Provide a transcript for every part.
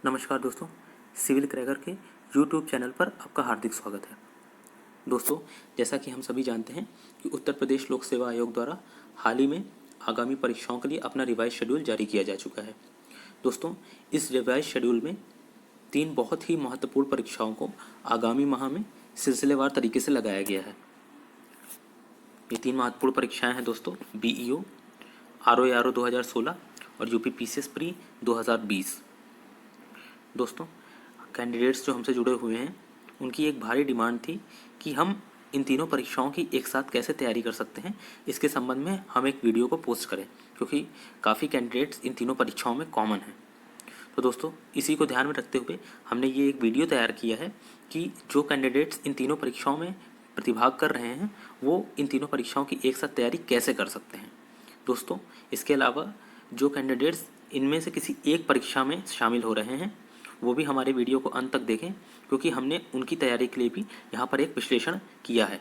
नमस्कार दोस्तों, civil cracker के यूट्यूब चैनल पर आपका हार्दिक स्वागत है। दोस्तों, जैसा कि हम सभी जानते हैं कि उत्तर प्रदेश लोक सेवा आयोग द्वारा हाल ही में आगामी परीक्षाओं के लिए अपना रिवाइज शेड्यूल जारी किया जा चुका है। दोस्तों, इस रिवाइज शेड्यूल में 3 बहुत ही महत्वपूर्ण परीक्षाओं को आगामी माह में सिलसिलेवार तरीके से लगाया गया है। ये 3 महत्वपूर्ण परीक्षाएँ हैं दोस्तों, BEO, RO 2016 और UPPCS प्री 2020। दोस्तों, कैंडिडेट्स जो हमसे जुड़े हुए हैं उनकी एक भारी डिमांड थी कि हम इन तीनों परीक्षाओं की एक साथ कैसे तैयारी कर सकते हैं, इसके संबंध में हम एक वीडियो को पोस्ट करें, क्योंकि काफ़ी कैंडिडेट्स इन तीनों परीक्षाओं में कॉमन हैं। तो दोस्तों, इसी को ध्यान में रखते हुए हमने ये एक वीडियो तैयार किया है कि जो कैंडिडेट्स इन तीनों परीक्षाओं में प्रतिभाग कर रहे हैं वो इन तीनों परीक्षाओं की एक साथ तैयारी कैसे कर सकते हैं। दोस्तों, इसके अलावा जो कैंडिडेट्स इनमें से किसी एक परीक्षा में शामिल हो रहे हैं वो भी हमारे वीडियो को अंत तक देखें, क्योंकि हमने उनकी तैयारी के लिए भी यहाँ पर एक विश्लेषण किया है।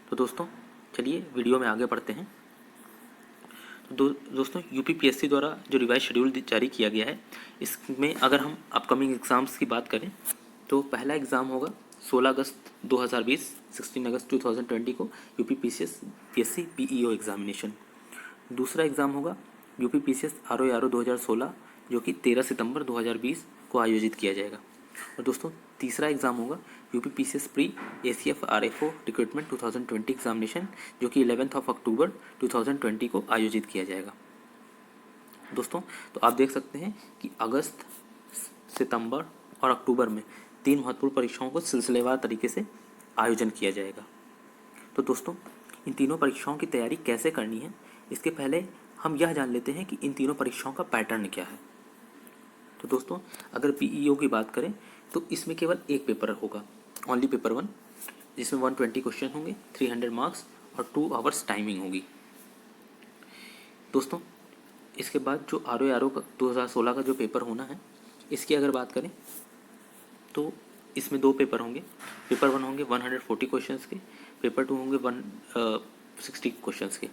तो दोस्तों, चलिए वीडियो में आगे बढ़ते हैं। तो दोस्तों, UPPSC द्वारा जो रिवाइज शेड्यूल जारी किया गया है, इसमें अगर हम अपकमिंग एग्ज़ाम्स की बात करें तो पहला एग्ज़ाम होगा 16 अगस्त 2020, 16 अगस्त 2020 को UPPSC BEO एग्जामिनेशन। दूसरा एग्ज़ाम होगा UPPCS RO 2016, जो कि 13 सितंबर 2020 को आयोजित किया जाएगा। और दोस्तों, तीसरा एग्ज़ाम होगा UPPCS pre ACF RFO recruitment 2020 examination, जो कि 11 अक्टूबर 2020 को आयोजित किया जाएगा। दोस्तों, तो आप देख सकते हैं कि अगस्त, सितंबर और अक्टूबर में 3 महत्वपूर्ण परीक्षाओं को सिलसिलेवार तरीके से आयोजन किया जाएगा। तो दोस्तों, इन तीनों परीक्षाओं की तैयारी कैसे करनी है, इसके पहले हम यह जान लेते हैं कि इन तीनों परीक्षाओं का पैटर्न क्या है। तो दोस्तों, अगर BEO की बात करें तो इसमें केवल एक पेपर होगा, ओनली पेपर 1, जिसमें 120 क्वेश्चन होंगे, 300 मार्क्स और 2 आवर्स टाइमिंग होगी। दोस्तों, इसके बाद जो RO 2016 का जो पेपर होना है, इसकी अगर बात करें तो इसमें 2 पेपर होंगे। पेपर 1 होंगे 140 क्वेश्चंस के, पेपर 2 होंगे 160 क्वेश्चंस के।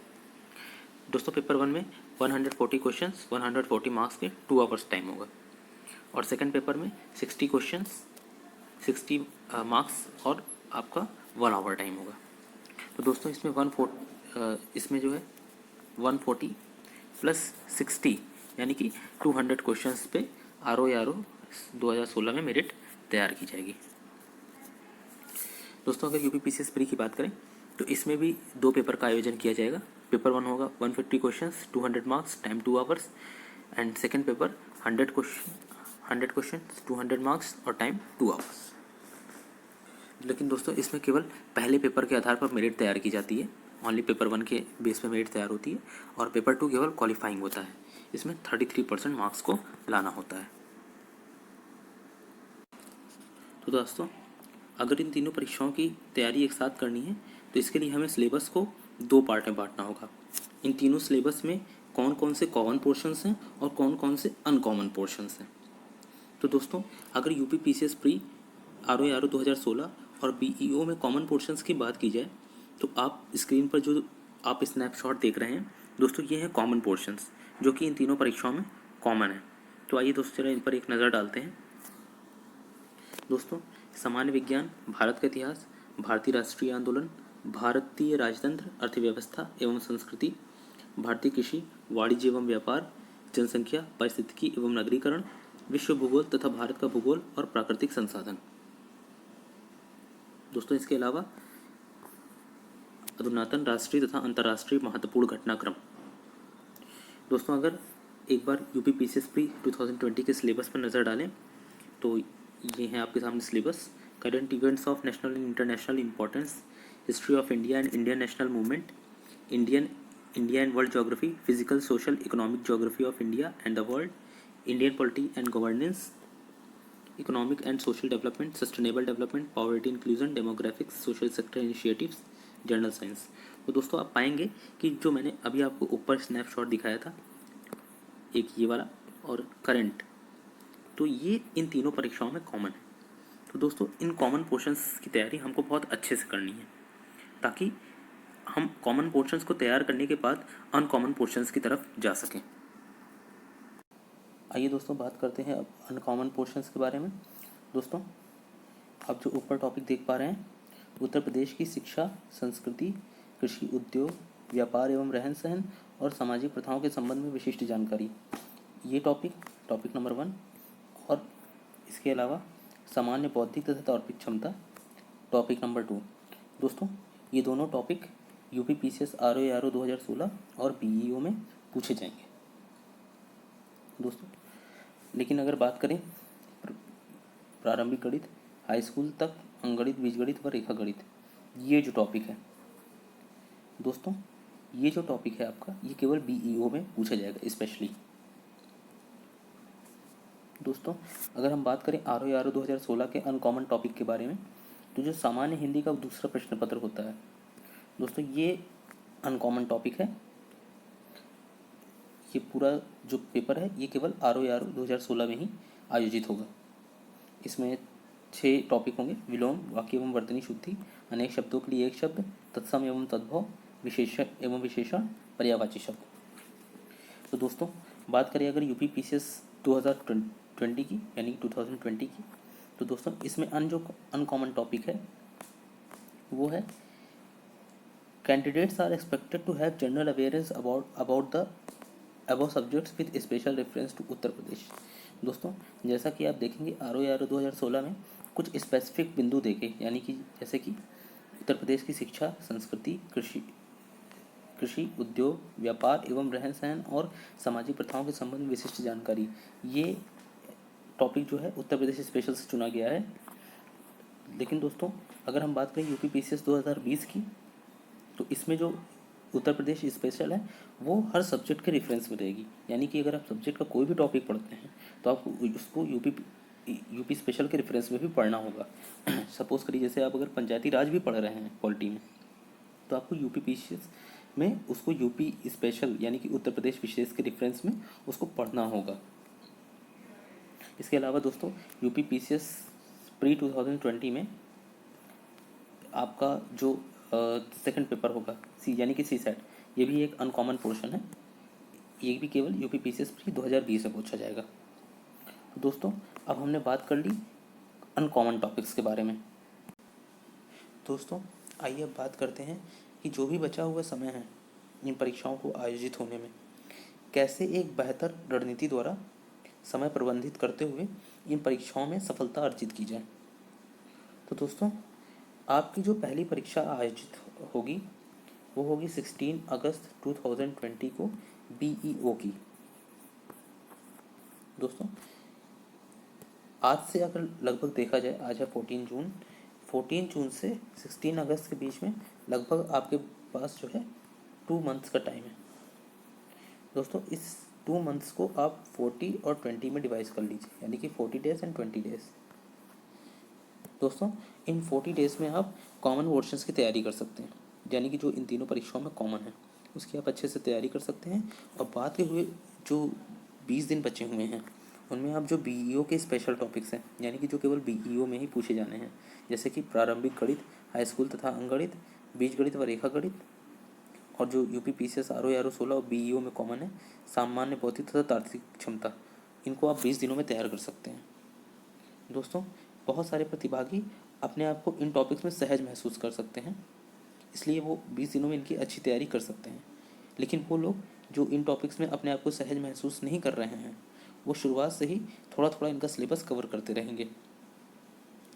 दोस्तों, पेपर 1 में 140 क्वेश्चंस, 140 मार्क्स के, 2 आवर्स टाइम होगा। और सेकंड पेपर में 60 क्वेश्चंस, 60 मार्क्स और आपका 1 आवर टाइम होगा। तो दोस्तों, इसमें जो है 140 प्लस 60 यानी कि 200 क्वेश्चंस पे RO 2016 में मेरिट तैयार की जाएगी। दोस्तों, अगर UPPCS प्री की बात करें तो इसमें भी 2 पेपर का आयोजन किया जाएगा। पेपर 1 होगा 150 questions, 200 marks, time 2 hours. And second paper 100 question, 200 marks और टाइम 2 आवर्स। लेकिन दोस्तों, इसमें केवल पहले पेपर के आधार पर मेरिट तैयार की जाती है, ओनली पेपर 1 के बेस पे मेरिट तैयार होती है। और पेपर 2 केवल क्वालिफाइंग होता है, इसमें 33% मार्क्स को लाना होता है। तो दोस्तों, अगर इन तीनों परीक्षाओं की तैयारी एक साथ करनी है तो इसके लिए हमें सिलेबस को 2 पार्ट में बांटना होगा। इन तीनों सिलेबस में कौन कौन से कॉमन पोर्शंस हैं और कौन कौन से अनकॉमन पोर्शंस हैं। तो दोस्तों, अगर UPPCS प्री RO 2016 और BEO में कॉमन पोर्शंस की बात की जाए तो आप स्क्रीन पर जो आप स्नैपशॉट देख रहे हैं दोस्तों, ये हैं कॉमन पोर्शंस जो कि इन तीनों परीक्षाओं में कॉमन है। तो आइए दोस्तों, चलो इन पर एक नज़र डालते हैं। दोस्तों, सामान्य विज्ञान, भारत का इतिहास, भारतीय राष्ट्रीय आंदोलन, भारतीय राजतंत्र, अर्थव्यवस्था एवं संस्कृति, भारतीय कृषि, वाणिज्य एवं व्यापार, जनसंख्या, पारिस्थितिकी एवं नगरीकरण, विश्व भूगोल तथा भारत का भूगोल और प्राकृतिक संसाधन। दोस्तों, इसके अलावा अधुनातन राष्ट्रीय तथा अंतर्राष्ट्रीय महत्वपूर्ण घटनाक्रम। दोस्तों, अगर एक बार UPPCS प्री 2020 के सिलेबस पर नज़र डालें तो ये है आपके सामने syllabus. Current events of national and international importance, history of India and Indian national movement, India and world geography, physical social economic geography of India and the world, Indian polity and governance, economic and social development, sustainable development, poverty inclusion, demographics, social sector initiatives, general science. तो दोस्तों, आप पाएंगे कि जो मैंने अभी आपको ऊपर स्नैपशॉट दिखाया था, एक ये वाला और करंट, तो ये इन तीनों परीक्षाओं में कॉमन है। तो दोस्तों, इन कॉमन पोर्शंस की तैयारी हमको बहुत अच्छे से करनी है, ताकि हम कॉमन पोर्शंस को तैयार करने के बाद अनकॉमन पोर्शंस की तरफ जा सकें। आइए दोस्तों बात करते हैं अब अनकॉमन पोर्शंस के बारे में। दोस्तों आप जो ऊपर टॉपिक देख पा रहे हैं, उत्तर प्रदेश की शिक्षा, संस्कृति, कृषि, उद्योग, व्यापार एवं रहन सहन और सामाजिक प्रथाओं के संबंध में विशिष्ट जानकारी, ये टॉपिक नंबर 1। और इसके अलावा सामान्य बौद्धिक तथा तार्किक क्षमता, टॉपिक नंबर 2। दोस्तों ये दोनों टॉपिक यूपी पीसीएस आरओ 2016 और बीईओ में पूछे जाएंगे दोस्तों। लेकिन अगर बात करें प्रारंभिक गणित, हाई स्कूल तक अंकगणित, बीजगणित व रेखा गणित, ये जो टॉपिक है दोस्तों, ये जो टॉपिक है आपका, ये केवल बीईओ में पूछा जाएगा स्पेशली। दोस्तों अगर हम बात करें आरओ 2016 के अनकॉमन टॉपिक के बारे में, तो जो सामान्य हिंदी का दूसरा प्रश्न पत्र होता है दोस्तों, ये अनकॉमन टॉपिक है। ये पूरा जो पेपर है ये केवल आरओ 2016 में ही आयोजित होगा। इसमें 6 टॉपिक होंगे: विलोम, वाक्य एवं वर्तनी शुद्धि, अनेक शब्दों के लिए एक शब्द, तत्सम एवं तद्भव, विशेषण एवं विशेषण, पर्यायवाची शब्द। तो दोस्तों बात करें अगर यूपी पीसीएस 2020 की, यानी 2020 की, तो दोस्तों इसमें जो अनकॉमन टॉपिक है वो है candidates are expected to have general awareness about the above subjects with special reference to Uttar Pradesh. दोस्तों जैसा कि आप देखेंगे आरओ 2016 में कुछ स्पेसिफिक बिंदु देखे, यानी कि जैसे कि उत्तर प्रदेश की शिक्षा, संस्कृति, कृषि, उद्योग, व्यापार एवं रहन सहन और सामाजिक प्रथाओं के संबंध में विशिष्ट जानकारी, ये टॉपिक जो है उत्तर प्रदेश स्पेशल से चुना गया है। लेकिन दोस्तों अगर हम बात करें यूपी पीसीएस 2020 की, तो इसमें जो उत्तर प्रदेश स्पेशल है वो हर सब्जेक्ट के रेफरेंस में रहेगी। यानी कि अगर आप सब्जेक्ट का कोई भी टॉपिक पढ़ते हैं तो आपको उसको यूपी स्पेशल के रेफरेंस में भी पढ़ना होगा। सपोज करिए जैसे आप अगर पंचायती राज भी पढ़ रहे हैं पॉलिटी में, तो आपको यूपी पीसीएस में उसको यूपी स्पेशल यानी कि उत्तर प्रदेश विशेष के रेफरेंस में उसको पढ़ना होगा। इसके अलावा दोस्तों यूपी पीसीएस प्री 2020 में आपका जो सेकंड पेपर होगा यानी कि सीसेट, ये भी एक अनकॉमन पोर्शन है। ये भी केवल यूपी पीसीएस प्री 2020 से पूछा जाएगा। तो दोस्तों अब हमने बात कर ली अनकॉमन टॉपिक्स के बारे में। दोस्तों आइए अब बात करते हैं कि जो भी बचा हुआ समय है इन परीक्षाओं को आयोजित होने में, कैसे एक बेहतर रणनीति द्वारा समय प्रबंधित करते हुए इन परीक्षाओं में सफलता अर्जित की जाए। तो दोस्तों आपकी जो पहली परीक्षा आयोजित होगी वो होगी 16 अगस्त 2020 को बीईओ की। दोस्तों आज से अगर लगभग देखा जाए, आज है 14 जून से 16 अगस्त के बीच में लगभग आपके पास जो है 2 मंथ्स का टाइम है। दोस्तों इस 2 मंथ्स को आप 40 और 20 में डिवाइड कर लीजिए, यानी कि 40 डेज एंड 20 डेज। दोस्तों इन 40 डेज में आप कॉमन पोर्शंस की तैयारी कर सकते हैं, यानी कि जो इन तीनों परीक्षाओं में कॉमन है उसकी आप अच्छे से तैयारी कर सकते हैं। और बात के हुए जो 20 दिन बचे हुए हैं उनमें आप जो बीईओ के स्पेशल टॉपिक्स हैं, यानी कि जो केवल बीईओ में ही पूछे जाने हैं, जैसे कि प्रारंभिक गणित, हाई स्कूल तथा अंकगणित, बीजगणित व रेखा गणित, और जो यूपी पीसीएस आरओ 16 और बीईओ में कॉमन है सामान्य बौद्धिक तथा तार्किक क्षमता, इनको आप 20 दिनों में तैयार कर सकते हैं। दोस्तों बहुत सारे प्रतिभागी अपने आप को इन टॉपिक्स में सहज महसूस कर सकते हैं, इसलिए वो 20 दिनों में इनकी अच्छी तैयारी कर सकते हैं। लेकिन वो लोग जो इन टॉपिक्स में अपने आप को सहज महसूस नहीं कर रहे हैं वो शुरुआत से ही थोड़ा थोड़ा इनका सिलेबस कवर करते रहेंगे।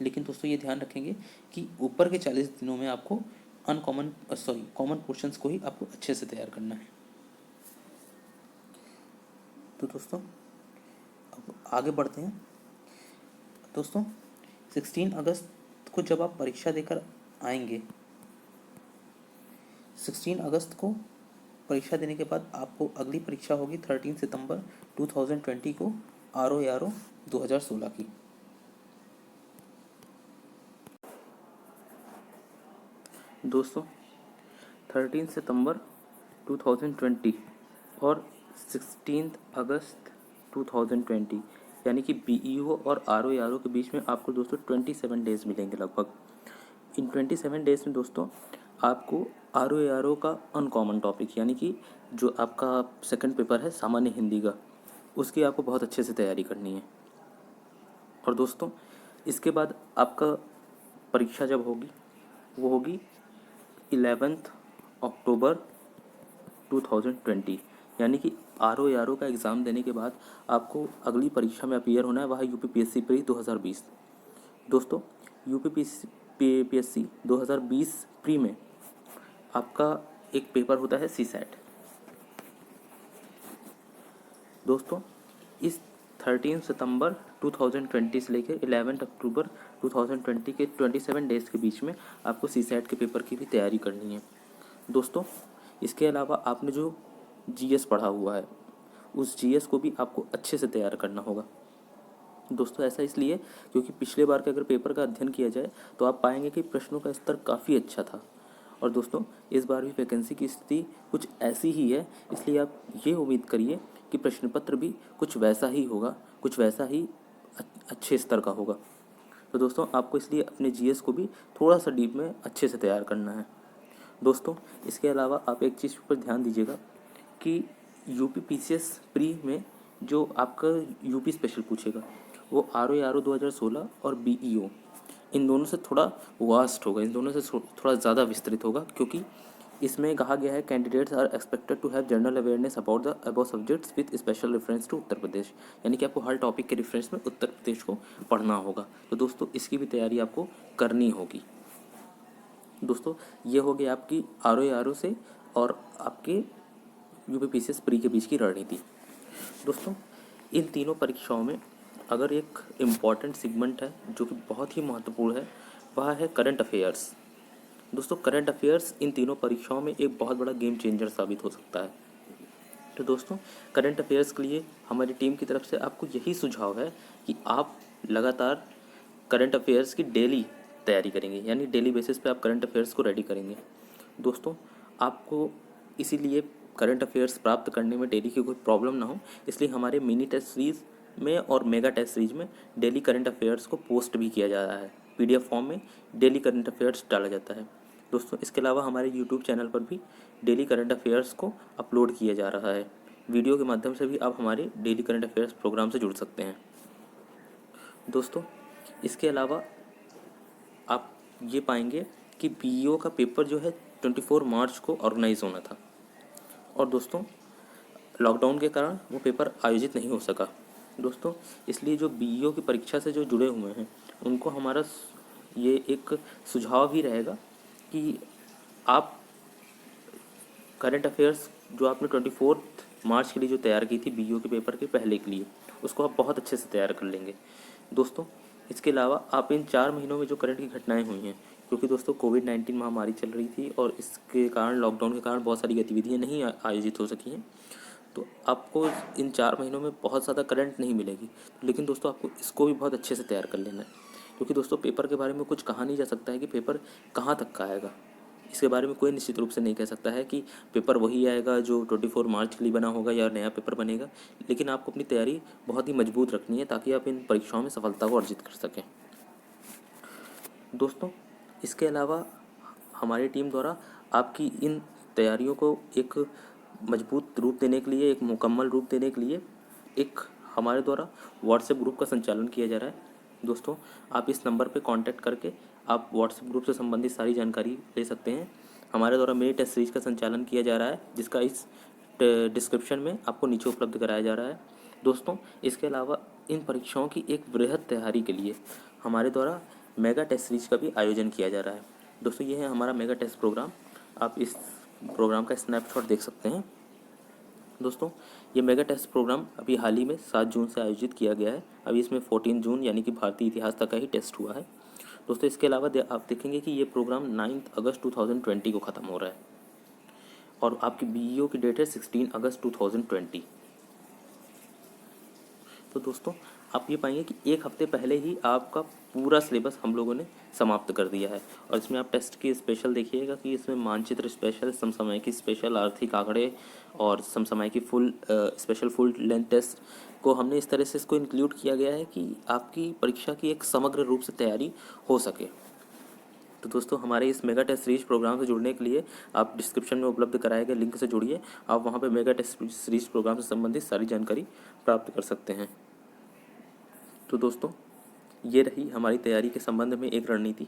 लेकिन दोस्तों ये ध्यान रखेंगे कि ऊपर के 40 दिनों में आपको कॉमन पोर्शंस को ही आपको अच्छे से तैयार करना है। तो दोस्तों अब आगे बढ़ते हैं। दोस्तों 16 अगस्त को जब आप परीक्षा देकर आएंगे, 16 अगस्त को परीक्षा देने के बाद आपको अगली परीक्षा होगी 13 सितंबर 2020 को आरओ 2016 की। दोस्तों 13 सितंबर 2020 और 16 अगस्त 2020 यानी कि बीईओ और आरओ के बीच में आपको दोस्तों 27 डेज मिलेंगे लगभग। इन 27 डेज में दोस्तों आपको आरओ का अनकॉमन टॉपिक यानी कि जो आपका सेकंड पेपर है सामान्य हिंदी का, उसकी आपको बहुत अच्छे से तैयारी करनी है। और दोस्तों इसके बाद आपका परीक्षा जब होगी वो होगी 11 अक्टूबर 2020, यानी कि RO का एग्ज़ाम देने के बाद आपको अगली परीक्षा में अपीयर होना है, वह UPPSC प्री 2020। दोस्तों UPPSC 2020 प्री में आपका एक पेपर होता है CSAT। दोस्तों इस 13 सितंबर 2020 से लेकर 11 अक्टूबर 2020 के 27 डेज़ के बीच में आपको CSAT के पेपर की भी तैयारी करनी है। दोस्तों इसके अलावा आपने जो GS पढ़ा हुआ है उस GS को भी आपको अच्छे से तैयार करना होगा। दोस्तों ऐसा इसलिए क्योंकि पिछले बार के अगर पेपर का अध्ययन किया जाए तो आप पाएंगे कि प्रश्नों का स्तर काफ़ी अच्छा था। और दोस्तों इस बार भी वैकेंसी की स्थिति कुछ ऐसी ही है, इसलिए आप ये उम्मीद करिए कि प्रश्न पत्र भी कुछ वैसा ही होगा, कुछ वैसा ही अच्छे स्तर का होगा। तो दोस्तों आपको इसलिए अपने GS को भी थोड़ा सा डीप में अच्छे से तैयार करना है। दोस्तों इसके अलावा आप एक चीज़ पर ध्यान दीजिएगा कि UPPCS प्री में जो आपका UP स्पेशल पूछेगा वो RO 2016 और BEO इन दोनों से थोड़ा वास्ट होगा, इन दोनों से थोड़ा ज़्यादा विस्तृत होगा, क्योंकि इसमें कहा गया है candidates are expected to have general awareness about the above subjects with special reference to Uttar Pradesh, यानी कि आपको हर टॉपिक के रेफरेंस में उत्तर प्रदेश को पढ़ना होगा। तो दोस्तों इसकी भी तैयारी आपको करनी होगी। दोस्तों ये हो गई आपकी RO से और आपके UPPCS प्री के बीच की रणनीति। दोस्तों इन तीनों परीक्षाओं में अगर एक इम्पॉर्टेंट सेगमेंट है जो कि बहुत ही महत्वपूर्ण है, वह है करंट अफेयर्स। दोस्तों करंट अफेयर्स इन तीनों परीक्षाओं में एक बहुत बड़ा गेम चेंजर साबित हो सकता है। तो दोस्तों करंट अफेयर्स के लिए हमारी टीम की तरफ से आपको यही सुझाव है कि आप लगातार करंट अफेयर्स की डेली तैयारी करेंगे, यानी डेली बेसिस पे आप करंट अफेयर्स को रेडी करेंगे। दोस्तों आपको इसीलिए करंट अफेयर्स प्राप्त करने में डेली की कोई प्रॉब्लम ना हो, इसलिए हमारे मिनी टेस्ट सीरीज़ में और मेगा टेस्ट सीरीज में डेली करंट अफेयर्स को पोस्ट भी किया जा रहा है, PDF फॉर्म में डेली करंट अफेयर्स डाला जाता है। दोस्तों इसके अलावा हमारे YouTube चैनल पर भी डेली करंट अफेयर्स को अपलोड किया जा रहा है। वीडियो के माध्यम से भी आप हमारे डेली करंट अफेयर्स प्रोग्राम से जुड़ सकते हैं। दोस्तों इसके अलावा आप ये पाएंगे कि BEO का पेपर जो है 24 मार्च को ऑर्गेनाइज होना था, और दोस्तों लॉकडाउन के कारण वो पेपर आयोजित नहीं हो सका। दोस्तों इसलिए जो BEO की परीक्षा से जो जुड़े हुए हैं उनको हमारा ये एक सुझाव भी रहेगा कि आप करंट अफेयर्स जो आपने 24 मार्च के लिए जो तैयार की थी BEO के पेपर के पहले के लिए, उसको आप बहुत अच्छे से तैयार कर लेंगे। दोस्तों इसके अलावा आप इन 4 महीनों में जो करंट की घटनाएं हुई हैं, क्योंकि दोस्तों कोविड-19 महामारी चल रही थी और इसके कारण लॉकडाउन के कारण बहुत सारी गतिविधियाँ नहीं आयोजित हो सकी हैं, तो आपको इन 4 महीनों में बहुत ज़्यादा करंट नहीं मिलेगी, लेकिन दोस्तों आपको इसको भी बहुत अच्छे से तैयार कर लेना है, क्योंकि दोस्तों पेपर के बारे में कुछ कहा नहीं जा सकता है कि पेपर कहाँ तक का आएगा। इसके बारे में कोई निश्चित रूप से नहीं कह सकता है कि पेपर वही आएगा जो 24 मार्च के लिए बना होगा या नया पेपर बनेगा, लेकिन आपको अपनी तैयारी बहुत ही मजबूत रखनी है ताकि आप इन परीक्षाओं में सफलता को अर्जित कर सकें। दोस्तों इसके अलावा हमारी टीम द्वारा आपकी इन तैयारियों को एक मजबूत रूप देने के लिए, एक मुकम्मल रूप देने के लिए एक हमारे द्वारा व्हाट्सएप ग्रुप का संचालन किया जा रहा है। दोस्तों आप इस नंबर पे कांटेक्ट करके आप व्हाट्सएप ग्रुप से संबंधित सारी जानकारी ले सकते हैं। हमारे द्वारा मेरी टेस्ट सीरीज का संचालन किया जा रहा है, जिसका इस डिस्क्रिप्शन में आपको नीचे उपलब्ध कराया जा रहा है। दोस्तों इसके अलावा इन परीक्षाओं की एक वृहद तैयारी के लिए हमारे द्वारा मेगा टेस्ट सीरीज का भी आयोजन किया जा रहा है। दोस्तों ये है हमारा मेगा टेस्ट प्रोग्राम, आप इस प्रोग्राम का स्नैपशॉट देख सकते हैं। दोस्तों ये मेगा टेस्ट प्रोग्राम अभी हाल ही में 7 जून से आयोजित किया गया है। अभी इसमें 14 जून यानी कि भारतीय इतिहास तक का ही टेस्ट हुआ है। दोस्तों इसके अलावा आप देखेंगे कि ये प्रोग्राम 9 अगस्त 2020 को ख़त्म हो रहा है और आपकी BEO की डेट है 16 अगस्त 2020। तो दोस्तों आप ये पाएंगे कि एक हफ्ते पहले ही आपका पूरा सिलेबस हम लोगों ने समाप्त कर दिया है। और इसमें आप टेस्ट की स्पेशल देखिएगा कि इसमें मानचित्र स्पेशल, समसामयिकी स्पेशल, आर्थिक आंकड़े और समसामयिकी स्पेशल फुल लेंथ टेस्ट को हमने इस तरह से इसको इंक्लूड किया गया है कि आपकी परीक्षा की एक समग्र रूप से तैयारी हो सके। तो दोस्तों हमारे इस मेगा टेस्ट सीरीज प्रोग्राम से जुड़ने के लिए आप डिस्क्रिप्शन में उपलब्ध कराए गए लिंक से जुड़िए। आप वहां पे मेगा टेस्ट सीरीज प्रोग्राम से संबंधित सारी जानकारी प्राप्त कर सकते हैं। तो दोस्तों ये रही हमारी तैयारी के संबंध में एक रणनीति।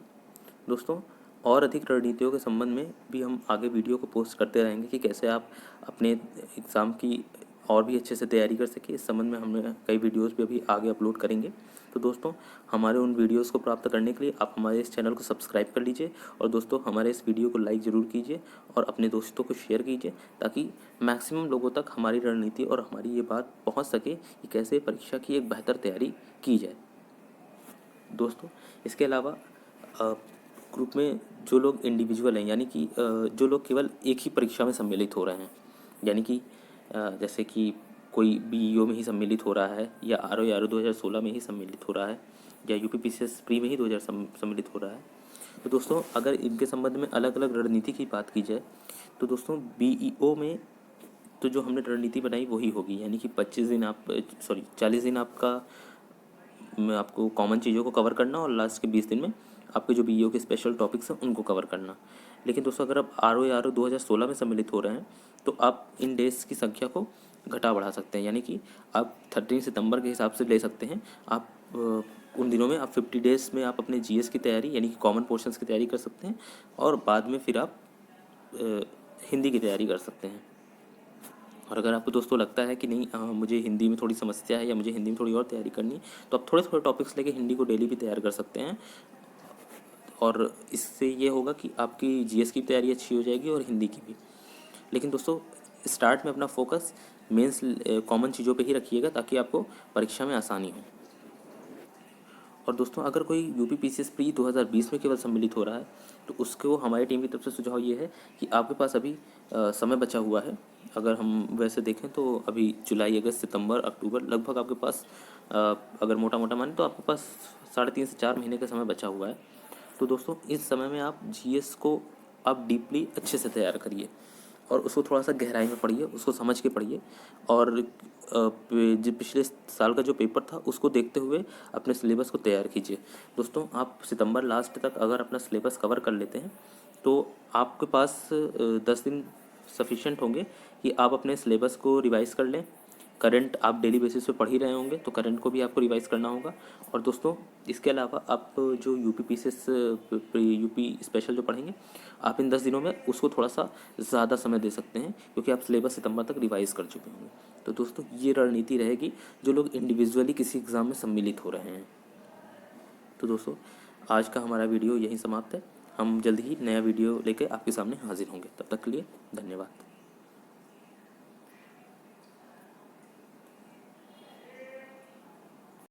दोस्तों और अधिक रणनीतियों के संबंध में भी हम आगे वीडियो को पोस्ट करते रहेंगे कि कैसे आप अपने एग्ज़ाम की और भी अच्छे से तैयारी कर सकें। इस संबंध में हमने कई वीडियोस भी अभी आगे अपलोड करेंगे। तो दोस्तों हमारे उन वीडियोस को प्राप्त करने के लिए आप हमारे इस चैनल को सब्सक्राइब कर लीजिए और दोस्तों हमारे इस वीडियो को लाइक ज़रूर कीजिए और अपने दोस्तों को शेयर कीजिए ताकि मैक्सिमम लोगों तक हमारी रणनीति और हमारी ये बात पहुँच सके कि कैसे परीक्षा की एक बेहतर तैयारी की जाए। दोस्तों इसके अलावा ग्रुप में जो लोग इंडिविजुअल हैं यानी कि जो लोग केवल एक ही परीक्षा में सम्मिलित हो रहे हैं, यानी कि जैसे कि कोई बीईओ में ही सम्मिलित हो रहा है या आरओ 2016 में ही सम्मिलित हो रहा है या यूपीपीसीएस प्री में ही 2000 सम्मिलित हो रहा है। तो दोस्तों अगर इनके संबंध में अलग अलग रणनीति की बात की जाए तो दोस्तों बीईओ में तो जो हमने रणनीति बनाई वही होगी, यानी कि 40 दिन आपको कॉमन चीज़ों को कवर करना और लास्ट के 20 दिन में आपके जो बीईओ के स्पेशल टॉपिक्स हैं उनको कवर करना। लेकिन दोस्तों अगर आप आरओ 2016 में सम्मिलित हो रहे हैं तो आप इन डेज की संख्या को घटा बढ़ा सकते हैं, यानी कि आप 13 सितंबर के हिसाब से ले सकते हैं। आप उन दिनों में आप 50 डेज़ में आप अपने जीएस की तैयारी यानी कि कॉमन पोर्शंस की तैयारी कर सकते हैं और बाद में फिर आप हिंदी की तैयारी कर सकते हैं। और अगर आपको दोस्तों लगता है कि नहीं मुझे हिंदी में थोड़ी समस्या है या मुझे हिंदी में थोड़ी और तैयारी करनी है तो आप थोड़े थोड़े टॉपिक्स लेके हिंदी को डेली भी तैयार कर सकते हैं और इससे ये होगा कि आपकी जीएस की तैयारी अच्छी हो जाएगी और हिंदी की भी। लेकिन दोस्तों स्टार्ट में अपना फोकस मेंस कॉमन चीज़ों पे ही रखिएगा ताकि आपको परीक्षा में आसानी हो। और दोस्तों अगर कोई यूपीपीसीएस प्री 2020 में केवल सम्मिलित हो रहा है तो उसको हमारी टीम की तरफ से सुझाव ये है कि आपके पास अभी समय बचा हुआ है। अगर हम वैसे देखें तो अभी जुलाई, अगस्त, सितंबर, अक्टूबर लगभग आपके पास अगर मोटा मोटा माने तो आपके पास 3.5 से 4 महीने का समय बचा हुआ है। तो दोस्तों इस समय में आप जीएस को आप डीपली अच्छे से तैयार करिए और उसको थोड़ा सा गहराई में पढ़िए, उसको समझ के पढ़िए और जो पिछले साल का जो पेपर था उसको देखते हुए अपने सिलेबस को तैयार कीजिए। दोस्तों आप सितंबर लास्ट तक अगर अपना सिलेबस कवर कर लेते हैं तो आपके पास 10 दिन सफिशेंट होंगे कि आप अपने सिलेबस को रिवाइज़ कर लें। करंट आप डेली बेसिस पे पढ़ ही रहे होंगे तो करंट को भी आपको रिवाइज़ करना होगा। और दोस्तों इसके अलावा आप जो यूपी स्पेशल जो पढ़ेंगे आप इन 10 दिनों में उसको थोड़ा सा ज़्यादा समय दे सकते हैं क्योंकि आप सिलेबस सितंबर तक रिवाइज़ कर चुके होंगे। तो दोस्तों ये रणनीति रहेगी जो लोग इंडिविजुअली किसी एग्ज़ाम में सम्मिलित हो रहे हैं। तो दोस्तों आज का हमारा वीडियो यहीं समाप्त है। हम जल्द ही नया वीडियो लेकर आपके सामने हाजिर होंगे। तब तक के लिए धन्यवाद।